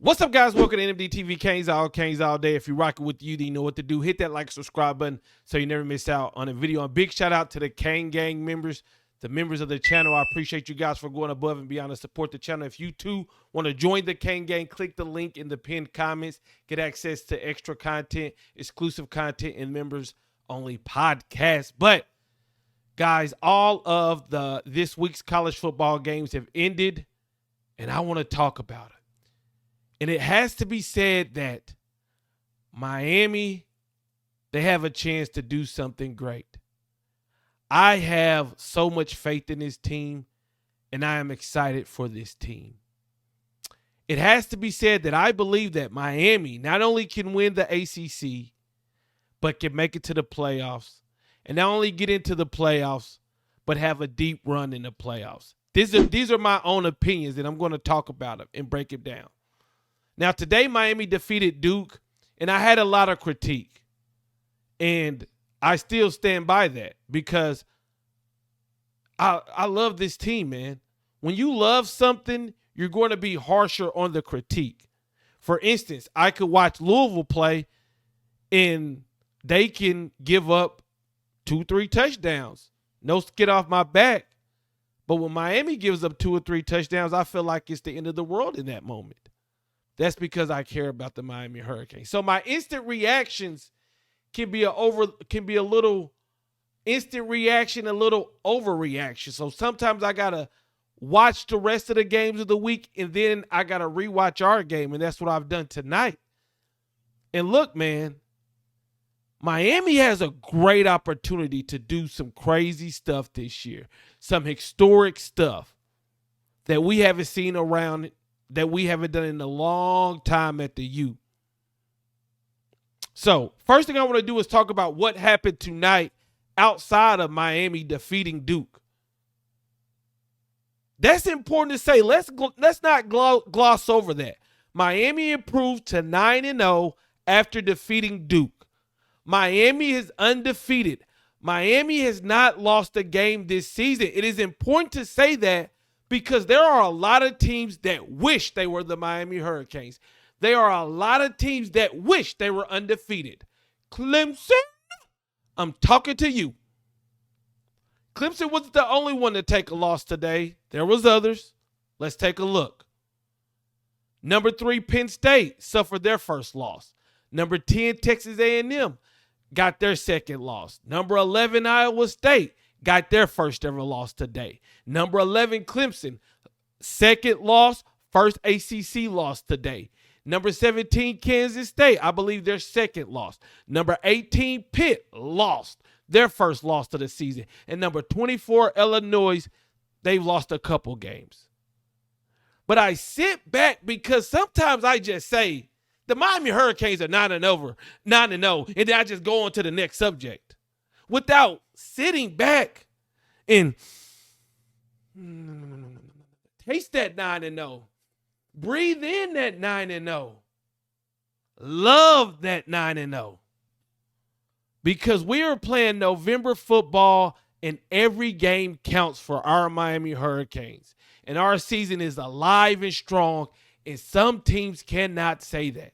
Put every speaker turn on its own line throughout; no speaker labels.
What's up, guys? Welcome to NMD TV. Canes all day. If you're rocking with you, then you know what to do. Hit that like, subscribe button so you never miss out on a video. A big shout out to the KGang members, the members of the channel. I appreciate you guys for going above and beyond to support the channel. If you too want to join the KGang, click the link in the pinned comments. Get access to extra content, exclusive content, and members only podcasts. But guys, all of this week's college football games have ended, and I want to talk about it. And it has to be said that Miami, they have a chance to do something great. I have so much faith in this team, and I am excited for this team. It has to be said that I believe that Miami not only can win the ACC, but can make it to the playoffs. And not only get into the playoffs, but have a deep run in the playoffs. These are my own opinions, and I'm going to talk about them and break it down. Now, today, Miami defeated Duke, and I had a lot of critique. And I still stand by that because I love this team, man. When you love something, you're going to be harsher on the critique. For instance, I could watch Louisville play, and they can give up 2-3 touchdowns. No skid off my back. But when Miami gives up 2 or 3 touchdowns, I feel like it's the end of the world in that moment. That's because I care about the Miami Hurricanes. So my instant reactions can be a little instant reaction, a little overreaction. So sometimes I gotta watch the rest of the games of the week, and then I gotta rewatch our game, and that's what I've done tonight. And look, man, Miami has a great opportunity to do some crazy stuff this year, some historic stuff that we haven't seen around, that we haven't done in a long time at the U. So, first thing I want to do is talk about what happened tonight outside of Miami defeating Duke. That's important to say. Let's not gloss over that. Miami improved to 9-0 after defeating Duke. Miami is undefeated. Miami has not lost a game this season. It is important to say that, because there are a lot of teams that wish they were the Miami Hurricanes. There are a lot of teams that wish they were undefeated. Clemson, I'm talking to you. Clemson wasn't the only one to take a loss today. There was others. Let's take a look. Number 3, Penn State suffered their first loss. Number 10, Texas A&M got their second loss. Number 11, Iowa State got their first ever loss today. Number 11, Clemson, second loss, first ACC loss today. Number 17, Kansas State, I believe their second loss. Number 18, Pitt, lost their first loss of the season. And number 24, Illinois, they've lost a couple games. But I sit back because sometimes I just say, the Miami Hurricanes are 9-0, and then I just go on to the next subject without sitting back and taste that 9-0. Breathe in that 9-0. Love that 9-0. Because we are playing November football, and every game counts for our Miami Hurricanes. And our season is alive and strong, and some teams cannot say that.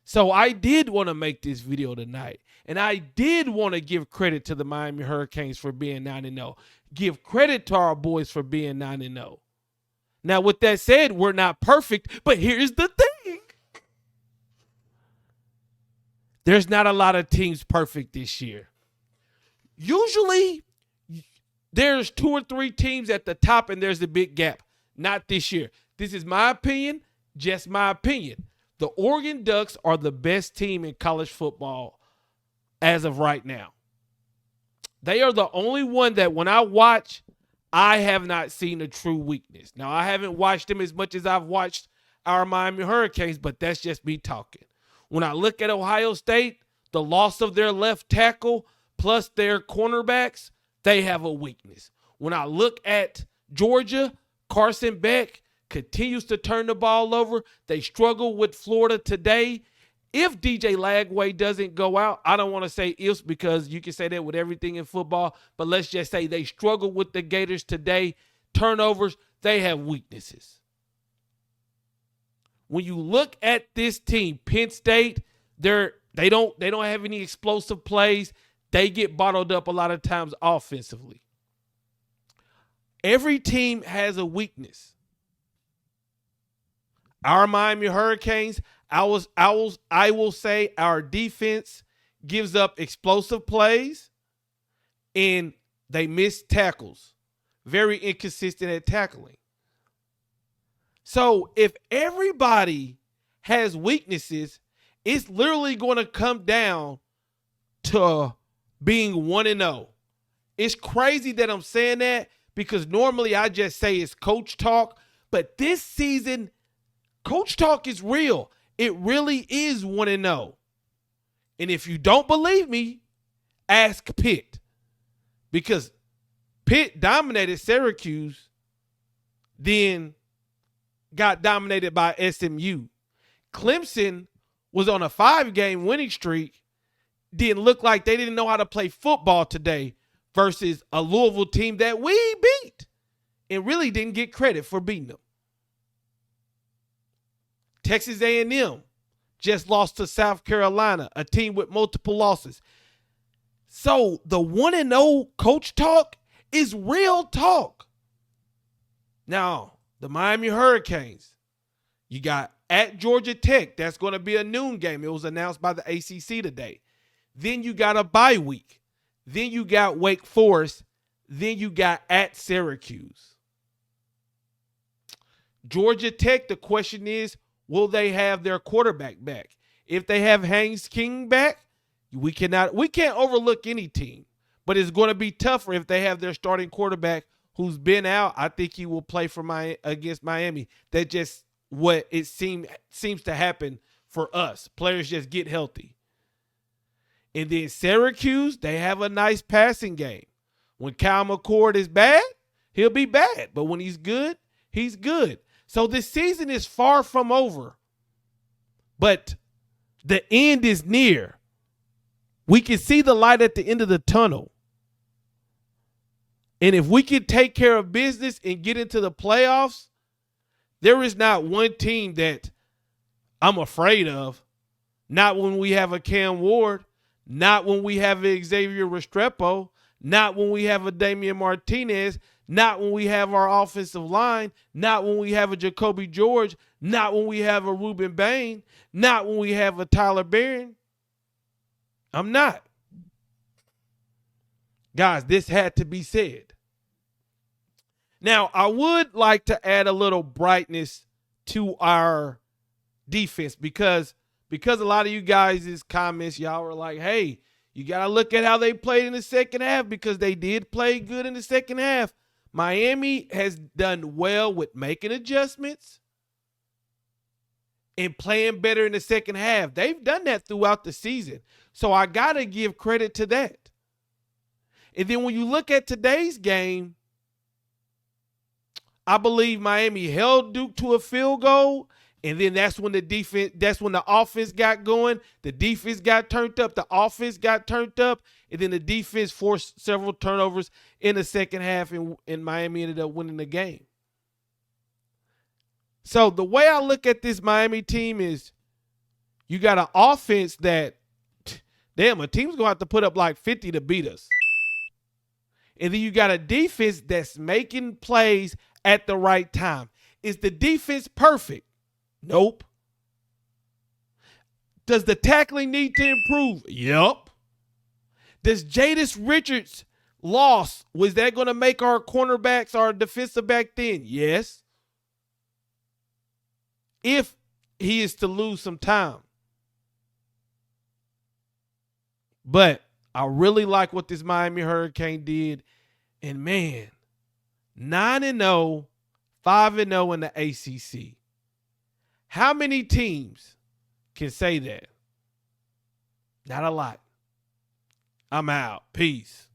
So I did want to make this video tonight, and I did want to give credit to the Miami Hurricanes for being 9-0. Give credit to our boys for being 9-0. Now, with that said, we're not perfect, but here's the thing. There's not a lot of teams perfect this year. Usually, there's 2 or 3 teams at the top, and there's a big gap. Not this year. This is my opinion, just my opinion. The Oregon Ducks are the best team in college football as of right now. They are the only one that when I watch, I have not seen a true weakness. Now, I haven't watched them as much as I've watched our Miami Hurricanes, but that's just me talking. When I look at Ohio State, the loss of their left tackle plus their cornerbacks, they have a weakness. When I look at Georgia, Carson Beck continues to turn the ball over. They struggle with Florida today. If DJ Lagway doesn't go out, I don't want to say ifs because you can say that with everything in football, but let's just say they struggle with the Gators today. Turnovers, they have weaknesses. when you look at this team, Penn State, they don't have any explosive plays. They get bottled up a lot of times offensively. Every team has a weakness. Our Miami Hurricanes, I will say our defense gives up explosive plays and they miss tackles. Very inconsistent at tackling. So if everybody has weaknesses, it's literally going to come down to being 1-0. It's crazy that I'm saying that because normally I just say it's coach talk, but this season, coach talk is real. It really is 1-0. And if you don't believe me, ask Pitt. Because Pitt dominated Syracuse, then got dominated by SMU. Clemson was on a 5-game winning streak, didn't look like they didn't know how to play football today versus a Louisville team that we beat and really didn't get credit for beating them. Texas A&M just lost to South Carolina, a team with multiple losses. So the 1-0 coach talk is real talk. Now, the Miami Hurricanes, you got at Georgia Tech. That's going to be a noon game. It was announced by the ACC today. Then you got a bye week. Then you got Wake Forest. Then you got at Syracuse. Georgia Tech, the question is, will they have their quarterback back? If they have Haynes King back, we can't overlook any team. But it's going to be tougher if they have their starting quarterback who's been out. I think he will play against Miami. That's just what it seems to happen for us. Players just get healthy. And then Syracuse, they have a nice passing game. When Kyle McCord is bad, he'll be bad. But when he's good, he's good. So this season is far from over. But the end is near. We can see the light at the end of the tunnel. And if we can take care of business and get into the playoffs, there is not one team that I'm afraid of. Not when we have a Cam Ward. Not when we have a Xavier Restrepo. Not when we have a Damian Martinez. Not when we have our offensive line. Not when we have a Jacoby George. Not when we have a Ruben Bain. Not when we have a Tyler Barron. I'm not. Guys, this had to be said. Now, I would like to add a little brightness to our defense because a lot of you guys' comments, y'all were like, hey, you got to look at how they played in the second half because they did play good in the second half. Miami has done well with making adjustments and playing better in the second half. They've done that throughout the season. So I got to give credit to that. And then when you look at today's game, I believe Miami held Duke to a field goal. And then that's when the offense got going. The defense got turned up. The offense got turned up. And then the defense forced several turnovers in the second half, and Miami ended up winning the game. So the way I look at this Miami team is you got an offense that, damn, a team's going to have to put up like 50 to beat us. And then you got a defense that's making plays at the right time. Is the defense perfect? Nope. Does the tackling need to improve? Yep. Does Jadis Richards' loss, was that going to make our cornerbacks, our defensive back thin? Yes. If he is to lose some time. But I really like what this Miami Hurricane did. And man, 9-0, 5-0 in the ACC. How many teams can say that? Not a lot. I'm out. Peace.